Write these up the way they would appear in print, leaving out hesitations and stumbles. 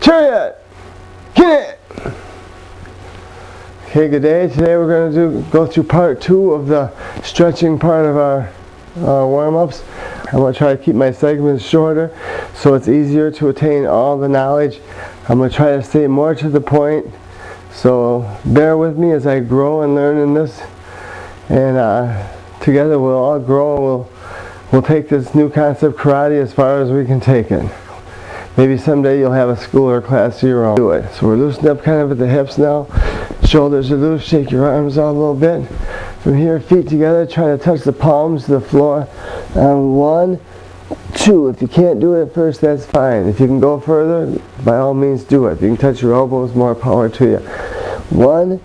Turn it! Get it! Okay, good day. Today we're going to go through part 2 of the stretching part of our warm-ups. I'm going to try to keep my segments shorter so it's easier to attain all the knowledge. I'm going to try to stay more to the point. So bear with me as I grow and learn in this. And together we'll all grow and we'll take this new concept karate as far as we can take it. Maybe someday you'll have a school or class of your own. Do it. So we're loosening up kind of at the hips now. Shoulders are loose. Shake your arms out a little bit. From here, feet together. Try to touch the palms to the floor. 1, 2. If you can't do it at first, that's fine. If you can go further, by all means do it. If you can touch your elbows, more power to you. 1,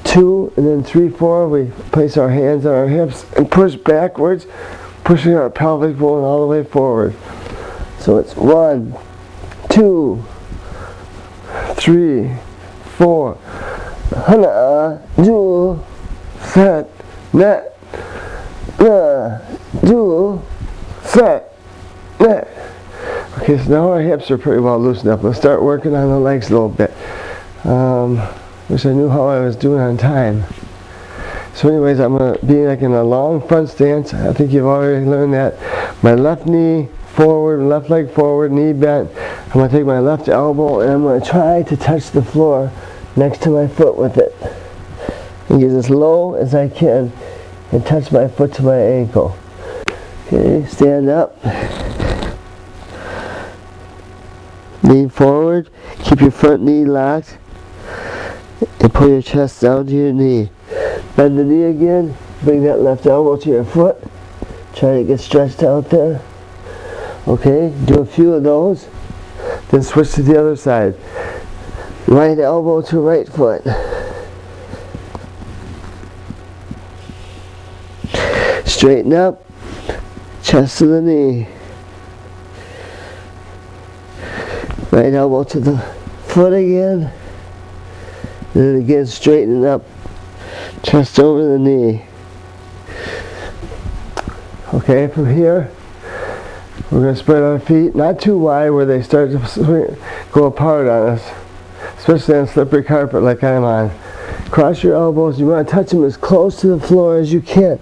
2, and then 3, 4. We place our hands on our hips and push backwards, pushing our pelvic bone all the way forward. So it's 1, 2, 3, 4. Hana, do, set, net, do, set, net. Okay, so now our hips are pretty well loosened up. Let's start working on the legs a little bit. Wish I knew how I was doing on time. So anyways, I'm going to be like in a long front stance. I think you've already learned that. My left knee forward, left leg forward, knee bent. I'm going to take my left elbow and I'm going to try to touch the floor next to my foot with it. And get as low as I can and touch my foot to my ankle. Okay, stand up. Lean forward. Keep your front knee locked. And pull your chest down to your knee. Bend the knee again. Bring that left elbow to your foot. Try to get stretched out there. Okay, do a few of those. Then switch to the other side. Right elbow to right foot. Straighten up. Chest to the knee. Right elbow to the foot again. Then again straighten up. Chest over the knee. Okay, from here we're going to spread our feet, not too wide where they start to go apart on us, especially on slippery carpet like I'm on. Cross your elbows. You want to touch them as close to the floor as you can.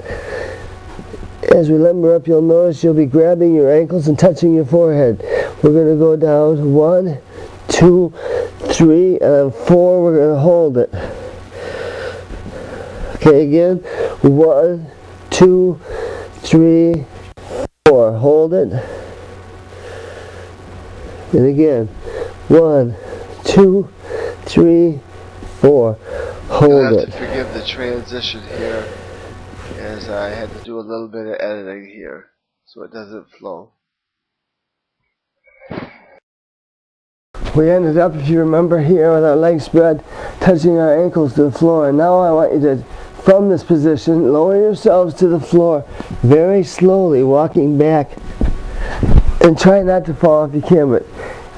As we limber up, you'll notice you'll be grabbing your ankles and touching your forehead. We're going to go down 1, 2, 3, and on 4 we're going to hold it. Okay, again, 1, 2, 3, 4. Hold it. And again, 1, 2, 3, 4. Hold You'll have it. to forgive the transition here, as I had to do a little bit of editing here, so it doesn't flow. We ended up, if you remember, here with our legs spread, touching our ankles to the floor. And now I want you to, from this position, lower yourselves to the floor very slowly, walking back. And try not to fall if you can, but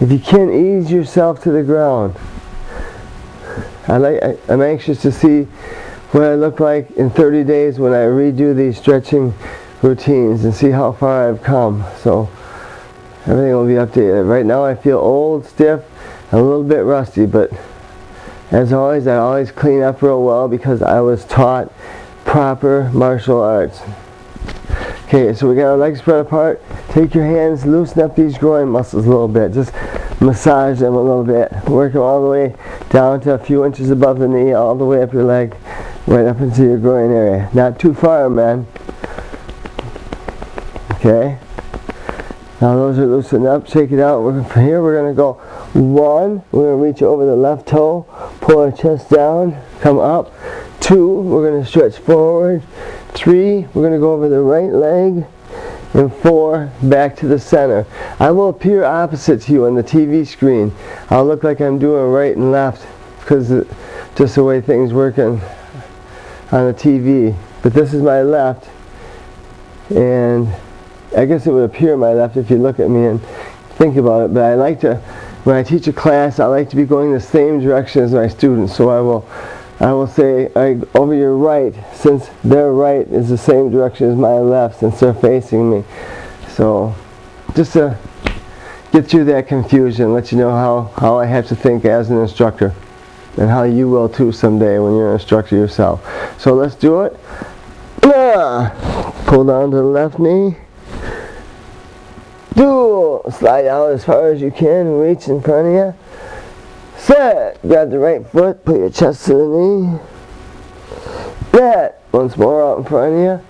if you can, ease yourself to the ground. I'm anxious to see what I look like in 30 days when I redo these stretching routines and see how far I've come. So everything will be updated. Right now I feel old, stiff, and a little bit rusty, but as always, I always clean up real well because I was taught proper martial arts. Okay, so we got our legs spread apart. Take your hands, loosen up these groin muscles a little bit. Just massage them a little bit. Work them all the way down to a few inches above the knee, all the way up your leg, right up into your groin area. Not too far, man. Okay. Now those are loosened up. Shake it out. From here we're going to go 1. We're going to reach over the left toe. Pull our chest down. Come up. 2. We're going to stretch forward. 3. We're going to go over the right leg. And 4. Back to the center. I will appear opposite to you on the TV screen. I'll look like I'm doing right and left because just the way things work on the TV. But this is my left. And I guess it would appear my left if you look at me and think about it, but I like to, when I teach a class, I like to be going the same direction as my students. So I will say over your right, since their right is the same direction as my left, since they're facing me. So just to get through that confusion, let you know how I have to think as an instructor, and how you will too someday when you're an instructor yourself. So let's do it. Pull down to the left knee. Slide out as far as you can, reach in front of you. Set. Grab the right foot, put your chest to the knee. That. Once more out in front of you.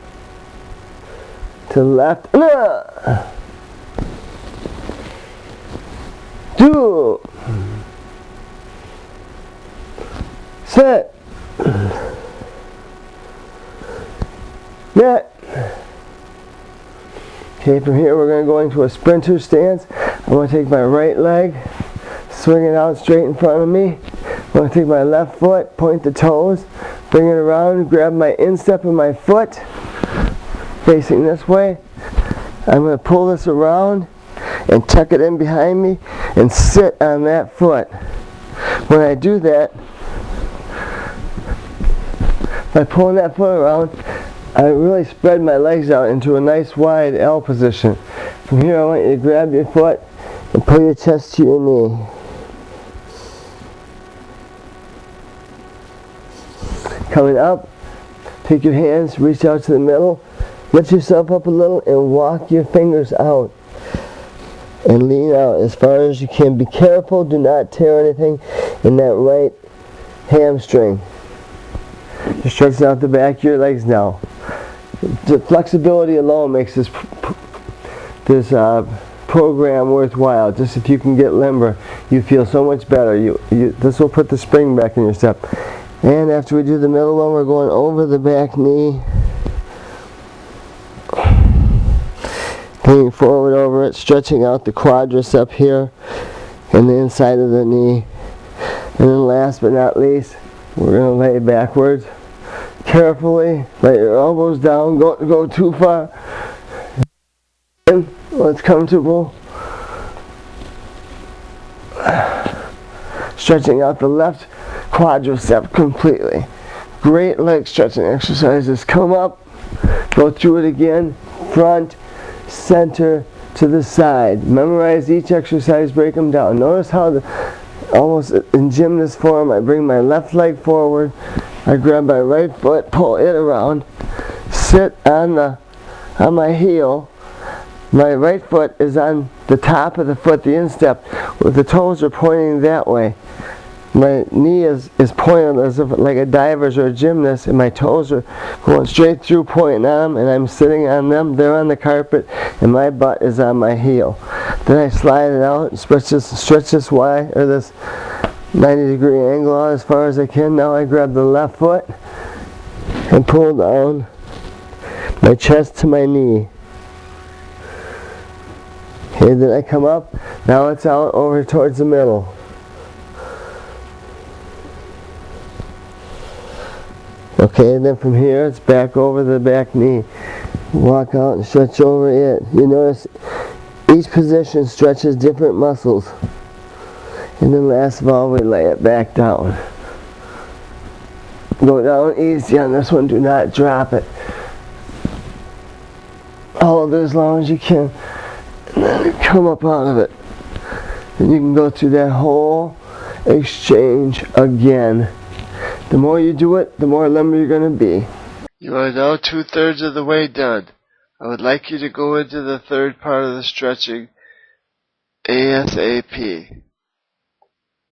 To the left. Do. Set. That. Okay, from here we're going to go into a sprinter stance. I'm going to take my right leg, swing it out straight in front of me. I'm going to take my left foot, point the toes, bring it around, grab my instep of my foot, facing this way. I'm going to pull this around and tuck it in behind me and sit on that foot. When I do that, by pulling that foot around, I really spread my legs out into a nice wide L position. From here I want you to grab your foot and pull your chest to your knee. Coming up, take your hands, reach out to the middle, lift yourself up a little and walk your fingers out. And lean out as far as you can. Be careful, do not tear anything in that right hamstring. You're stretching out the back of your legs now. The flexibility alone makes this program worthwhile. Just if you can get limber, you feel so much better. This will put the spring back in your step. And after we do the middle one, we're going over the back knee, leaning forward over it, stretching out the quadricep here and the inside of the knee. And then last but not least, we're going to lay backwards. Carefully, let your elbows down, go too far. And when it's comfortable, stretching out the left quadricep completely. Great leg stretching exercises. Come up, go through it again, front, center, to the side. Memorize each exercise, break them down. Notice how, almost in gymnast form, I bring my left leg forward, I grab my right foot, pull it around, sit on my heel. My right foot is on the top of the foot, the instep, with the toes are pointing that way. My knee is pointed as if like a diver's or a gymnast, and my toes are going straight through, pointing on them, and I'm sitting on them. They're on the carpet, and my butt is on my heel. Then I slide it out and stretch this wide, or this 90-degree angle out as far as I can. Now I grab the left foot and pull down my chest to my knee. Okay, then I come up. Now it's out over towards the middle. Okay, and then from here it's back over the back knee. Walk out and stretch over it. You notice each position stretches different muscles. And then last of all, we lay it back down. Go down easy on this one, do not drop it. Hold it as long as you can. And then come up out of it. And you can go through that whole exchange again. The more you do it, the more limber you're going to be. You are now 2/3 of the way done. I would like you to go into the third part of the stretching ASAP.